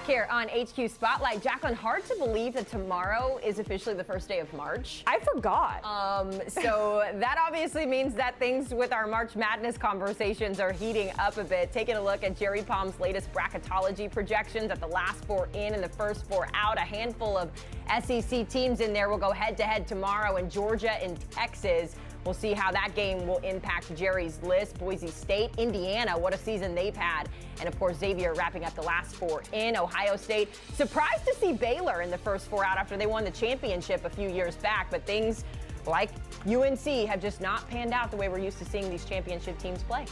Back here on HQ Spotlight. Jacqueline, hard to believe that tomorrow is officially the first day of March. I forgot. So that obviously means that things with our March Madness conversations are heating up a bit. Taking a look at Jerry Palm's latest Bracketology projections at the last four in and the first four out. A handful of SEC teams in there will go head-to-head tomorrow in Georgia and Texas. We'll see how that game will impact Jerry's list. Boise State, Indiana, what a season they've had. And, of course, Xavier wrapping up the last four in. Ohio State, surprised to see Baylor in the first four out after they won the championship a few years back. But things like UNC have just not panned out the way we're used to seeing these championship teams play.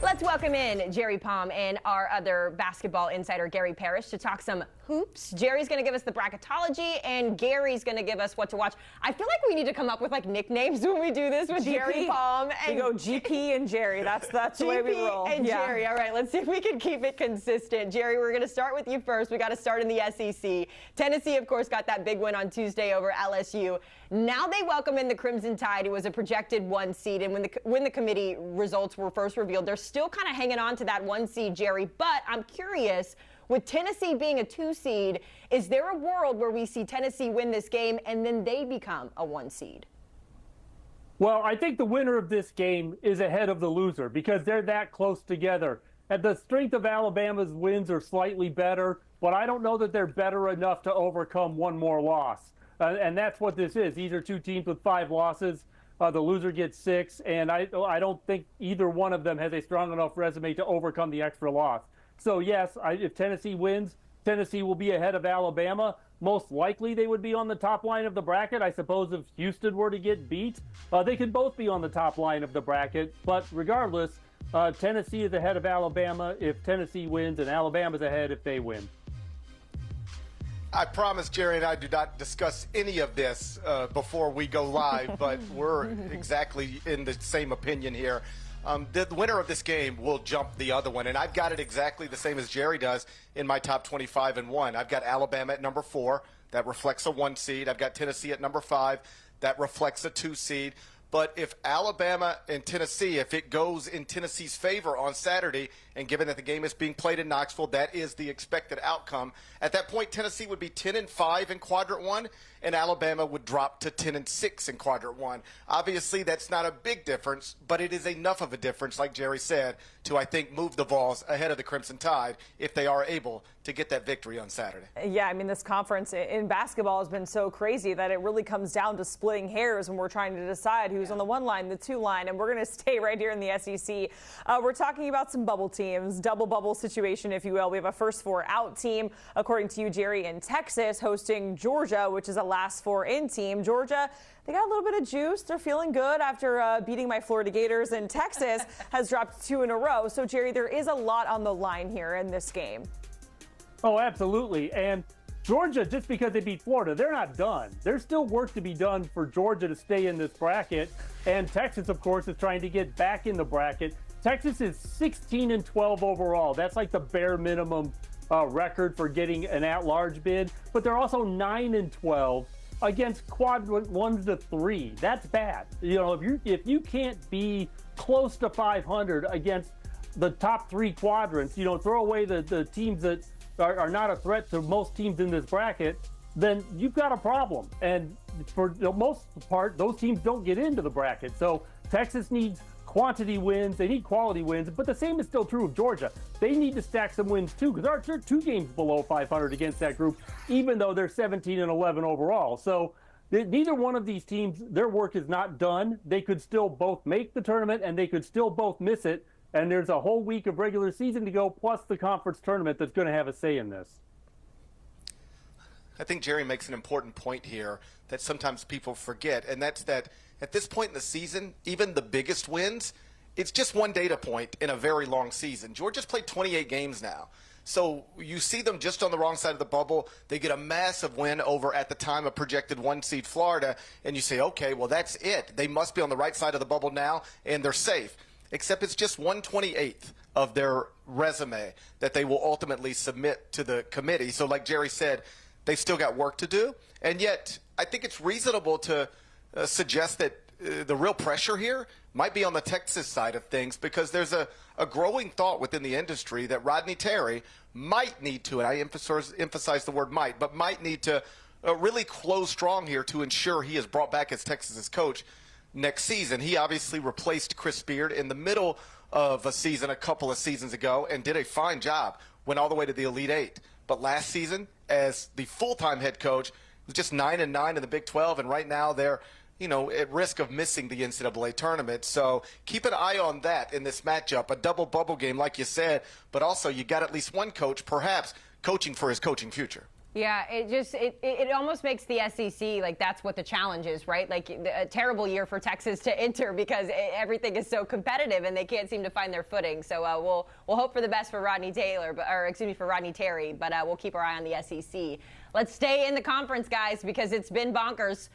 Let's welcome in Jerry Palm and our other basketball insider, Gary Parrish, to talk some hoops. Jerry's going to give us the Bracketology, and Gary's going to give us what to watch. I feel like we need to come up with, like, nicknames when we do this with Jerry Palm. And we go GP and Jerry. That's the way we roll. GP and Jerry. All right, let's see if we can keep it consistent. Jerry, we're going to start with you first. We got to start in the SEC. Tennessee, of course, got that big win on Tuesday over LSU. Now they welcome in the Crimson Tide, who was a projected 1 seed. And when the committee results were first revealed, they're still kind of hanging on to that 1 seed, Jerry. But I'm curious, with Tennessee being a 2 seed, is there a world where we see Tennessee win this game and then they become a 1 seed? Well, I think the winner of this game is ahead of the loser because they're that close together. And the strength of Alabama's wins are slightly better, but I don't know that they're better enough to overcome one more loss. And that's what this is. These are two teams with 5 losses. The loser gets 6, and I don't think either one of them has a strong enough resume to overcome the extra loss. So, yes, if Tennessee wins, Tennessee will be ahead of Alabama. Most likely they would be on the top line of the bracket. I suppose if Houston were to get beat, they could both be on the top line of the bracket. But regardless, Tennessee is ahead of Alabama if Tennessee wins, and Alabama's ahead if they win. I promise Jerry and I do not discuss any of this before we go live, but we're exactly in the same opinion here. The winner of this game will jump the other one, and I've got it exactly the same as Jerry does in my top 25 and 1. I've got Alabama at number 4. That reflects a 1 seed. I've got Tennessee at number 5. That reflects a 2 seed. But if Alabama and Tennessee, if it goes in Tennessee's favor on Saturday, and given that the game is being played in Knoxville, that is the expected outcome. At that point, Tennessee would be 10-5 in Quadrant 1, and Alabama would drop to 10-6 in Quadrant 1. Obviously, that's not a big difference, but it is enough of a difference, like Jerry said, to, I think, move the Vols ahead of the Crimson Tide if they are able to get that victory on Saturday. Yeah, I mean, this conference in basketball has been so crazy that it really comes down to splitting hairs when we're trying to decide who's on the 1 line, the 2 line, and we're going to stay right here in the SEC. We're talking about some bubble teams, double bubble situation, if you will. We have a first 4 out team, according to you, Jerry, in Texas, hosting Georgia, which is a last 4 in team. Georgia, they got a little bit of juice. They're feeling good after beating my Florida Gators, and Texas has dropped 2 in a row. So, Jerry, there is a lot on the line here in this game. Oh, absolutely. And Georgia, just because they beat Florida, they're not done. There's still work to be done for Georgia to stay in this bracket. And Texas, of course, is trying to get back in the bracket. Texas is 16-12 overall. That's like the bare minimum record for getting an at-large bid. But they're also 9-12 against quadrant 1 to 3. That's bad. You know, if you can't be close to 500 against the top 3 quadrants, you know, throw away the teams that are not a threat to most teams in this bracket, then you've got a problem. And for the most part, those teams don't get into the bracket. So Texas needs quantity wins. They need quality wins. But the same is still true of Georgia. They need to stack some wins, too, because they're 2 games below 500 against that group, even though they're 17-11 overall. So neither one of these teams, their work is not done. They could still both make the tournament, and they could still both miss it. And there's a whole week of regular season to go, plus the conference tournament that's going to have a say in this. I think Jerry makes an important point here that sometimes people forget, and that's that at this point in the season, even the biggest wins, it's just one data point in a very long season. Georgia's played 28 games now. So you see them just on the wrong side of the bubble. They get a massive win over, at the time, a projected 1 seed Florida, and you say, okay, well, that's it. They must be on the right side of the bubble now, and they're safe. Except it's just 1/28th of their resume that they will ultimately submit to the committee. So like Jerry said, they've still got work to do. And yet I think it's reasonable to suggest that the real pressure here might be on the Texas side of things, because there's a growing thought within the industry that Rodney Terry might need to, and I emphasize the word might, but might need to really close strong here to ensure he is brought back as Texas's coach next season. He obviously replaced Chris Beard in the middle of a season a couple of seasons ago and did a fine job, went all the way to the Elite Eight. But last season, as the full-time head coach, was just 9-9 in the Big 12, and right now they're at risk of missing the NCAA tournament. So keep an eye on that in this matchup, a double bubble game, like you said, but also you got at least one coach perhaps coaching for his coaching future. Yeah, it almost makes the SEC like that's what the challenge is, right? Like a terrible year for Texas to enter because everything is so competitive and they can't seem to find their footing. So we'll hope for the best for Rodney Terry, but we'll keep our eye on the SEC. Let's stay in the conference, guys, because it's been bonkers.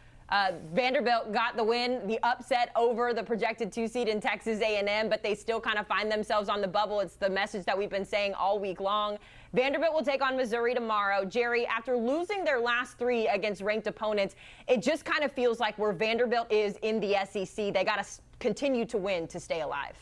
Vanderbilt got the win, the upset over the projected 2 seed in Texas A&M, but they still kind of find themselves on the bubble. It's the message that we've been saying all week long. Vanderbilt will take on Missouri tomorrow. Jerry, after losing their last 3 against ranked opponents, it just kind of feels like where Vanderbilt is in the SEC, they got to continue to win to stay alive.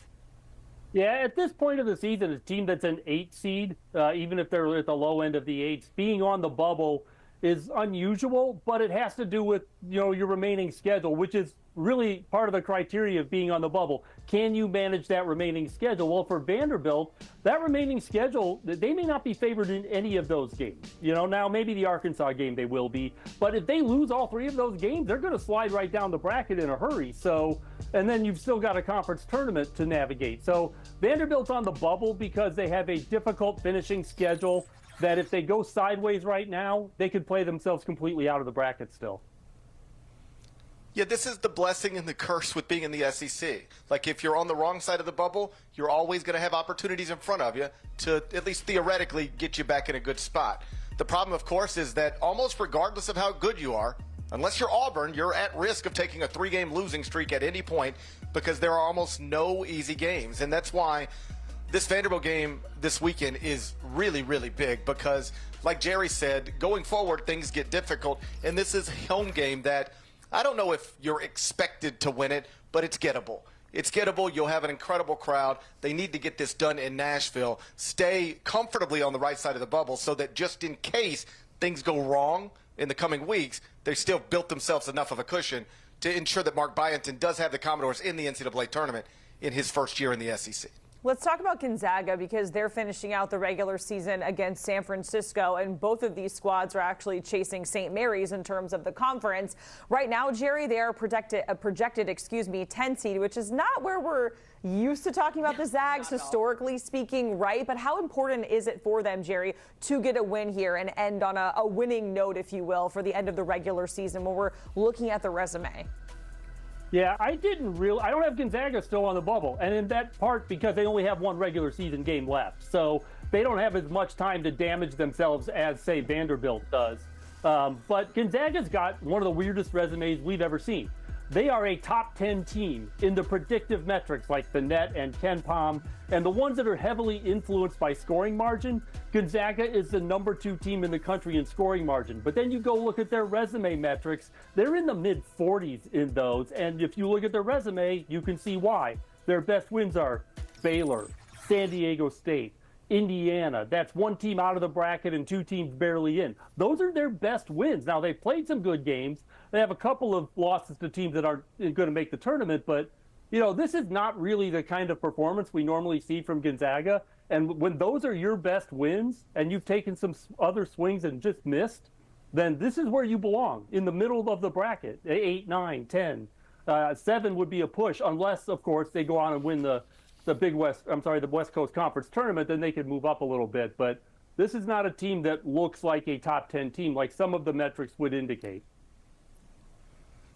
Yeah, at this point of the season, a team that's an 8 seed, even if they're at the low end of the 8s, being on the bubble is unusual, but it has to do with, your remaining schedule, which is really part of the criteria of being on the bubble. Can you manage that remaining schedule? Well, for Vanderbilt, that remaining schedule, they may not be favored in any of those games. Now maybe the Arkansas game they will be, but if they lose all 3 of those games, they're going to slide right down the bracket in a hurry. So, and then you've still got a conference tournament to navigate. So Vanderbilt's on the bubble because they have a difficult finishing schedule that if they go sideways right now, they could play themselves completely out of the bracket still. Yeah, this is the blessing and the curse with being in the SEC. Like, if you're on the wrong side of the bubble, you're always going to have opportunities in front of you to at least theoretically get you back in a good spot. The problem, of course, is that almost regardless of how good you are, unless you're Auburn, you're at risk of taking a 3-game losing streak at any point because there are almost no easy games. And that's why this Vanderbilt game this weekend is really, really big because, like Jerry said, going forward, things get difficult. And this is a home game that I don't know if you're expected to win it, but it's gettable. It's gettable. You'll have an incredible crowd. They need to get this done in Nashville. Stay comfortably on the right side of the bubble so that just in case things go wrong in the coming weeks, they still built themselves enough of a cushion to ensure that Mark Byington does have the Commodores in the NCAA tournament in his first year in the SEC. Let's talk about Gonzaga because they're finishing out the regular season against San Francisco, and both of these squads are actually chasing St. Mary's in terms of the conference. Right now, Jerry, they are projected 10 seed, which is not where we're used to talking about the Zags, historically speaking, right? But how important is it for them, Jerry, to get a win here and end on a winning note, if you will, for the end of the regular season when we're looking at the resume? Yeah, I don't have Gonzaga still on the bubble, and in that part because they only have 1 regular season game left. So they don't have as much time to damage themselves as, say, Vanderbilt does. But Gonzaga's got one of the weirdest resumes we've ever seen. They are a top 10 team in the predictive metrics like the net and Ken Palm, and the ones that are heavily influenced by scoring margin. Gonzaga is the number 2 team in the country in scoring margin. But then you go look at their resume metrics, they're in the mid-40s in those, and if you look at their resume, you can see why. Their best wins are Baylor, San Diego State, Indiana. That's 1 team out of the bracket and 2 teams barely in. Those are their best wins. Now, they've played some good games. They have a couple of losses to teams that aren't going to make the tournament, but, this is not really the kind of performance we normally see from Gonzaga. And when those are your best wins and you've taken some other swings and just missed, then this is where you belong, in the middle of the bracket, 8, 9, 10. 7 would be a push, unless, of course, they go on and win the West Coast Conference tournament, then they could move up a little bit. But this is not a team that looks like a top 10 team like some of the metrics would indicate.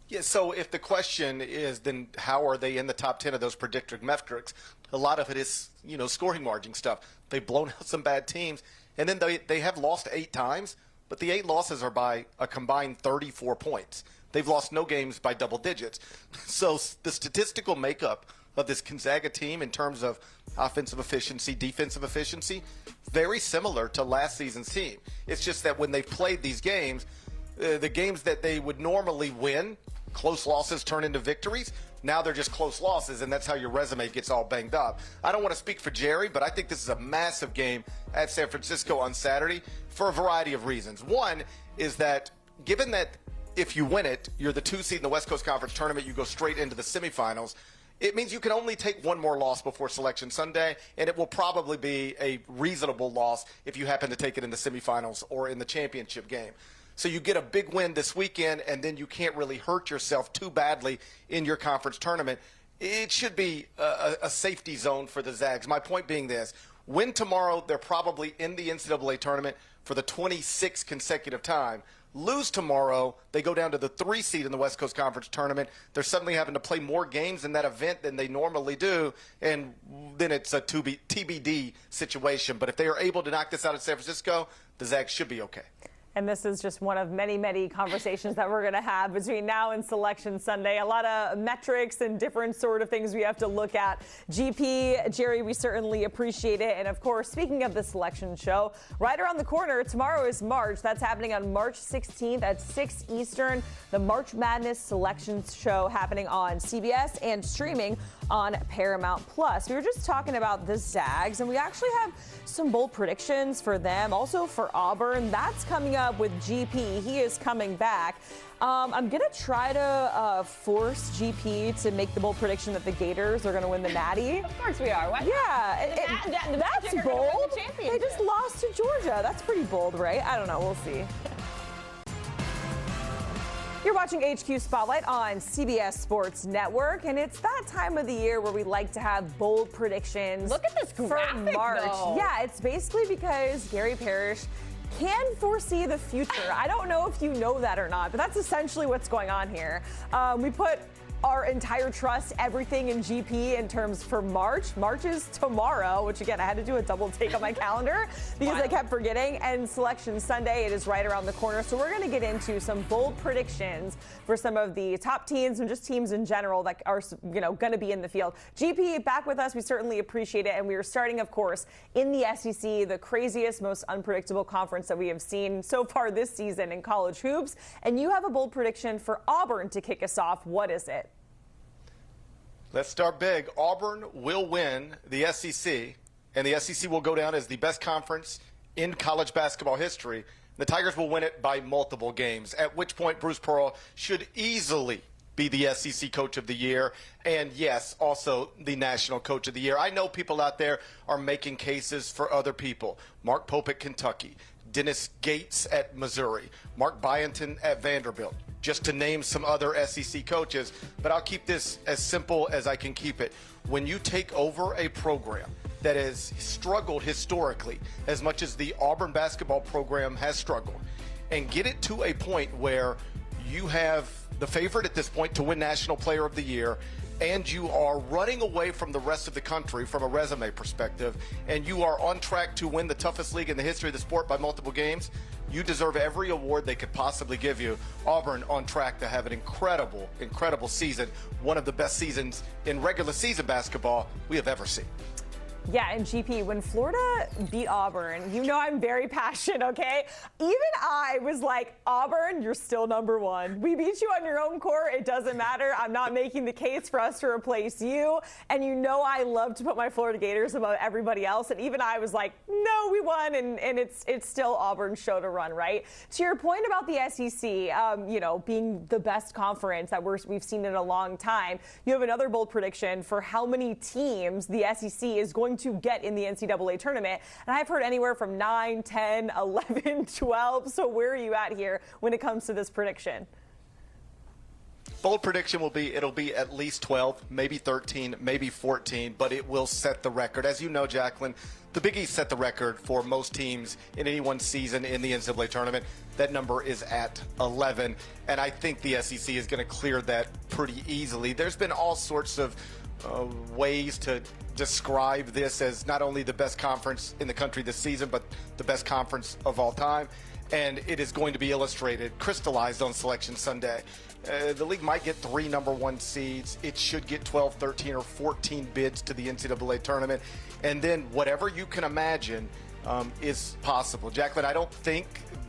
Yeah, so if the question is then how are they in the top 10 of those predictive metrics, a lot of it is, scoring margin stuff. They've blown out some bad teams, and then they have lost 8 times, but the 8 losses are by a combined 34 points. They've lost no games by double digits. So the statistical makeup of this Gonzaga team in terms of offensive efficiency, defensive efficiency, very similar to last season's team. It's just that when they've played these games, the games that they would normally win close losses turn into victories. Now they're just close losses, and that's how your resume gets all banged up. I don't want to speak for Jerry, but I think this is a massive game at San Francisco on Saturday for a variety of reasons. One is that given that if you win it, you're the 2 seed in the West Coast Conference tournament, you go straight into the semifinals. It means you can only take one more loss before Selection Sunday, and it will probably be a reasonable loss if you happen to take it in the semifinals or in the championship game. So you get a big win this weekend, and then you can't really hurt yourself too badly in your conference tournament. It should be a safety zone for the Zags. My point being this: win tomorrow, they're probably in the NCAA tournament for the 26th consecutive time. Lose tomorrow, they go down to the 3 seed in the West Coast Conference tournament. They're suddenly having to play more games in that event than they normally do, and then it's a TBD situation. But if they are able to knock this out at San Francisco, the Zags should be okay. And this is just one of many, many conversations that we're going to have between now and Selection Sunday. A lot of metrics and different sort of things we have to look at. GP, Jerry, we certainly appreciate it. And of course, speaking of the selection show, right around the corner, tomorrow is March. That's happening on March 16th at 6 Eastern. The March Madness Selection Show happening on CBS and streaming on Paramount Plus. We were just talking about the Zags, and we actually have some bold predictions for them. Also for Auburn, that's coming up with GP. He is coming back. I'm going to try to force GP to make the bold prediction that the Gators are going to win the Natty. Of course we are. What? Yeah, that's bold. They just lost to Georgia. That's pretty bold, right? I don't know. We'll see. You're watching HQ Spotlight on CBS Sports Network, and it's that time of the year where we like to have bold predictions. Look at this graphic, for March. though. Yeah, it's basically because Gary Parrish can foresee the future. I don't know if you know that or not, but that's essentially what's going on here. We put our entire trust, everything in GP in terms for March. March is tomorrow, which again, I had to do a double take on my calendar because I kept forgetting. And Selection Sunday, it is right around the corner. So we're going to get into some bold predictions for some of the top teams and just teams in general that are, going to be in the field. GP, back with us. We certainly appreciate it. And we are starting, of course, in the SEC, the craziest, most unpredictable conference that we have seen so far this season in college hoops. And you have a bold prediction for Auburn to kick us off. What is it? Let's start big. Auburn will win the SEC, and the SEC will go down as the best conference in college basketball history. The Tigers will win it by multiple games, at which point Bruce Pearl should easily be the SEC Coach of the Year, and yes, also the National Coach of the Year. I know people out there are making cases for other people. Mark Pope at Kentucky, Dennis Gates at Missouri, Mark Byington at Vanderbilt, just to name some other SEC coaches. But I'll keep this as simple as I can keep it. When you take over a program that has struggled historically as much as the Auburn basketball program has struggled, and get it to a point where you have the favorite at this point to win National Player of the Year, and you are running away from the rest of the country from a resume perspective, and you are on track to win the toughest league in the history of the sport by multiple games, you deserve every award they could possibly give you. Auburn on track to have an incredible, incredible season, one of the best seasons in regular season basketball we have ever seen. Yeah, and GP, when Florida beat Auburn, I'm very passionate, okay? Even I was like, Auburn, you're still number one. We beat you on your own court. It doesn't matter. I'm not making the case for us to replace you. And I love to put my Florida Gators above everybody else. And even I was like, no, we won. And it's still Auburn's show to run, right? To your point about the SEC, being the best conference that we've seen in a long time, you have another bold prediction for how many teams the SEC is going to get in the NCAA tournament. And I've heard anywhere from 9, 10, 11, 12. So where are you at here when it comes to this prediction? Bold prediction it'll be at least 12, maybe 13, maybe 14, but it will set the record. As you know, Jacqueline, the Big East set the record for most teams in any one season in the NCAA tournament. That number is at 11, and I think the SEC is going to clear that pretty easily. There's been all sorts of ways to describe this as not only the best conference in the country this season, but the best conference of all time. And it is going to be crystallized on Selection Sunday. The league might get 3 number 1 seeds. It should get 12, 13, or 14 bids to the NCAA tournament. And then whatever you can imagine is possible. Jacqueline, I don't think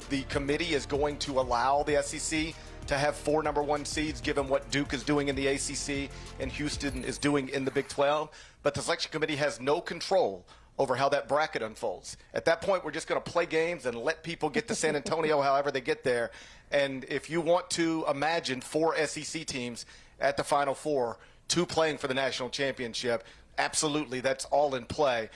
the committee is going to allow the SEC to have 4 number 1 seeds, given what Duke is doing in the ACC and Houston is doing in the Big 12. But the selection committee has no control over how that bracket unfolds. At that point, we're just going to play games and let people get to San Antonio however they get there. And if you want to imagine 4 SEC teams at the Final Four, 2 playing for the national championship, absolutely, that's all in play.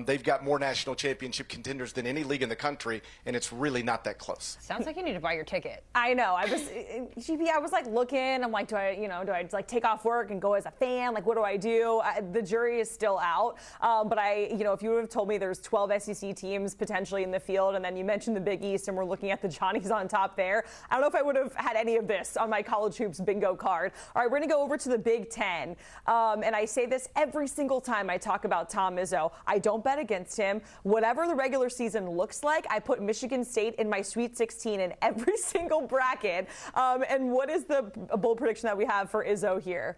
They've got more national championship contenders than any league in the country, and it's really not that close. Sounds like you need to buy your ticket. I know. I was like looking. I'm like, do I like take off work and go as a fan? Like, what do I do? The jury is still out. But if you would have told me there's 12 SEC teams potentially in the field, and then you mentioned the Big East, and we're looking at the Johnnies on top there, I don't know if I would have had any of this on my college hoops bingo card. All right, we're going to go over to the Big Ten. And I say this every single time I talk about Tom Izzo. I don't bet against him. Whatever the regular season looks like, I put Michigan State in my Sweet 16 in every single bracket. And what is the bold prediction that we have for Izzo here?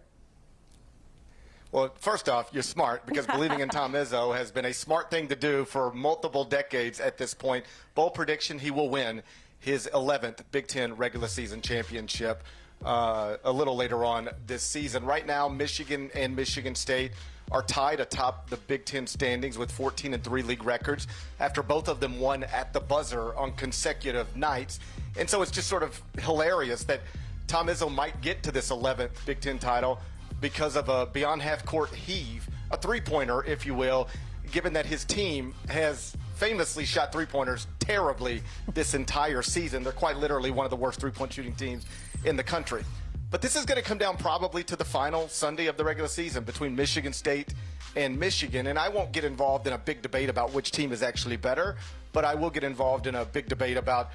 Well, first off, you're smart, because believing in Tom Izzo has been a smart thing to do for multiple decades at this point. Bold prediction, he will win his 11th Big Ten regular season championship a little later on this season. Right now, Michigan and Michigan State are tied atop the Big Ten standings with 14-3 league records after both of them won at the buzzer on consecutive nights. And so it's just sort of hilarious that Tom Izzo might get to this 11th Big Ten title because of a beyond half-court heave, a three-pointer, if you will, given that his team has famously shot three-pointers terribly this entire season. They're quite literally one of the worst three-point shooting teams in the country. But this is going to come down probably to the final Sunday of the regular season between Michigan State and Michigan. And I won't get involved in a big debate about which team is actually better, but I will get involved in a big debate about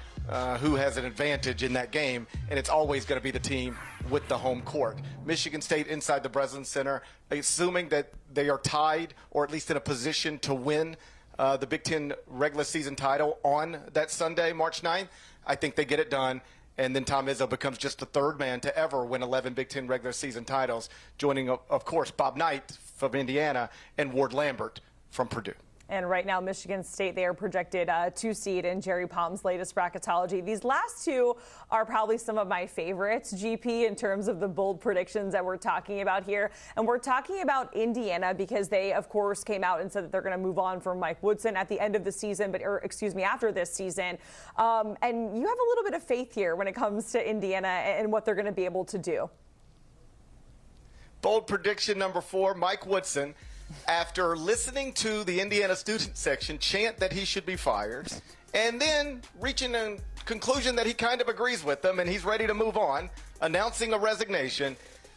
who has an advantage in that game. And it's always going to be the team with the home court. Michigan State inside the Breslin Center, assuming that they are tied or at least in a position to win the Big Ten regular season title on that Sunday, March 9th, I think they get it done. And then Tom Izzo becomes just the third man to ever win 11 Big Ten regular season titles, joining, of course, Bob Knight from Indiana and Ward Lambert from Purdue. And right now, Michigan State, they are projected 2 seed in Jerry Palm's latest bracketology. These last 2 are probably some of my favorites, GP, in terms of the bold predictions that we're talking about here. And we're talking about Indiana because they, of course, came out and said that they're going to move on from Mike Woodson at the end of the season, after this season. And you have a little bit of faith here when it comes to Indiana and what they're going to be able to do. Bold prediction number 4, Mike Woodson, after listening to the Indiana student section chant that he should be fired, and then reaching a conclusion that he kind of agrees with them and he's ready to move on, announcing a resignation,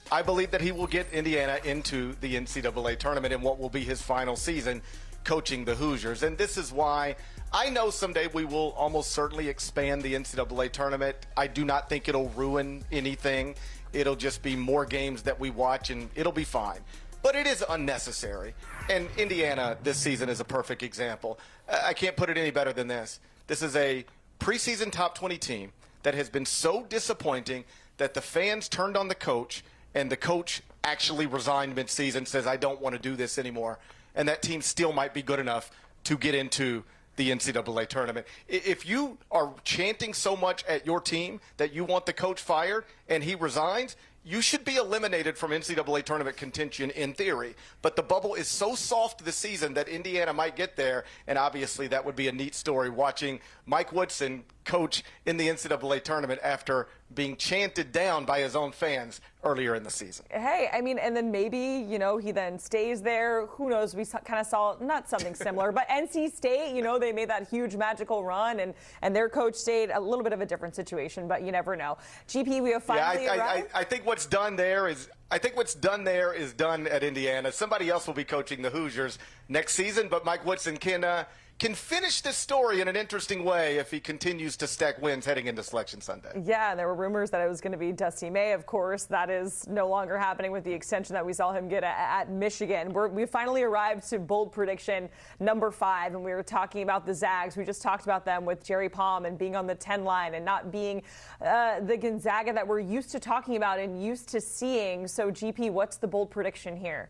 I believe that he will get Indiana into the NCAA tournament in what will be his final season coaching the Hoosiers. And this is why I know someday we will almost certainly expand the NCAA tournament. I do not think it'll ruin anything. It'll just be more games that we watch, and it'll be fine. But it is unnecessary. And Indiana this season is a perfect example. I can't put it any better than this. This is a preseason top 20 team that has been so disappointing that the fans turned on the coach, and the coach actually resigned midseason, says, I don't want to do this anymore. And that team still might be good enough to get into the NCAA tournament. If you are chanting so much at your team that you want the coach fired and he resigns, you should be eliminated from NCAA tournament contention in theory. But the bubble is so soft this season that Indiana might get there, and obviously that would be a neat story, watching Mike Woodson coach in the NCAA tournament after being chanted down by his own fans earlier in the season. Hey, I mean, and then maybe, he then stays there. Who knows? We kind of saw not something similar, but NC State, they made that huge magical run, and their coach stayed. A little bit of a different situation, but you never know. GP, we have finally arrived. I think what's done there is done at Indiana. Somebody else will be coaching the Hoosiers next season, but Mike Woodson can finish this story in an interesting way if he continues to stack wins heading into Selection Sunday. Yeah, and there were rumors that it was going to be Dusty May, of course. That is no longer happening with the extension that we saw him get at Michigan. We finally arrived to bold prediction number 5, and we were talking about the Zags. We just talked about them with Jerry Palm and being on the 10 line and not being the Gonzaga that we're used to talking about and used to seeing. So, GP, what's the bold prediction here?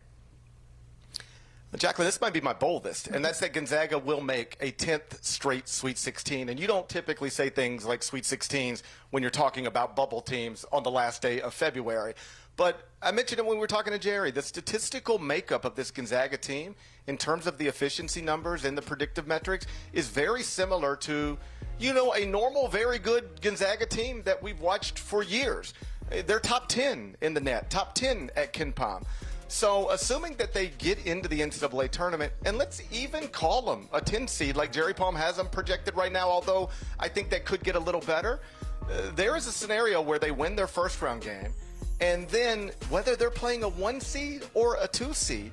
Jacqueline, this might be my boldest, and that's that Gonzaga will make a 10th straight Sweet 16. And you don't typically say things like Sweet 16s when you're talking about bubble teams on the last day of February. But I mentioned it when we were talking to Jerry. The statistical makeup of this Gonzaga team in terms of the efficiency numbers and the predictive metrics is very similar to, a normal, very good Gonzaga team that we've watched for years. They're top 10 in the net, top 10 at KenPom. So assuming that they get into the NCAA tournament, and let's even call them a 10 seed like Jerry Palm has them projected right now, although I think that could get a little better, there is a scenario where they win their first round game, and then whether they're playing a 1 seed or a 2 seed,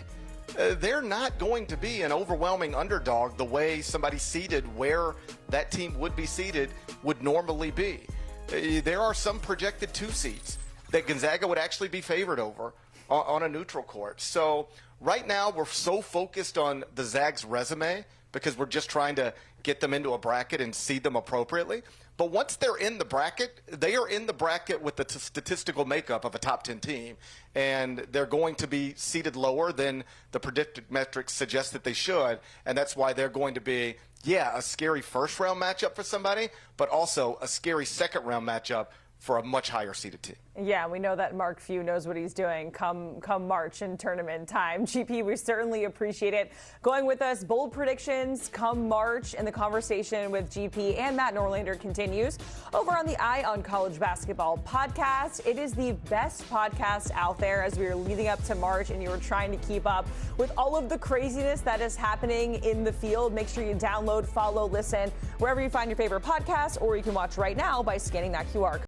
they're not going to be an overwhelming underdog the way somebody seeded where that team would be seeded would normally be. There are some projected 2 seeds that Gonzaga would actually be favored over on a neutral court. So right now we're so focused on the Zags resume because we're just trying to get them into a bracket and seed them appropriately. But once they're in the bracket, they are in the bracket with the statistical makeup of a top 10 team, and they're going to be seeded lower than the predicted metrics suggest that they should, and that's why they're going to be, a scary first-round matchup for somebody, but also a scary second-round matchup for a much higher seeded team. Yeah, we know that Mark Few knows what he's doing come March and tournament time. GP, we certainly appreciate it. Going with us, bold predictions come March, and the conversation with GP and Matt Norlander continues over on the Eye on College Basketball podcast. It is the best podcast out there as we are leading up to March, and you are trying to keep up with all of the craziness that is happening in the field. Make sure you download, follow, listen wherever you find your favorite podcast, or you can watch right now by scanning that QR code.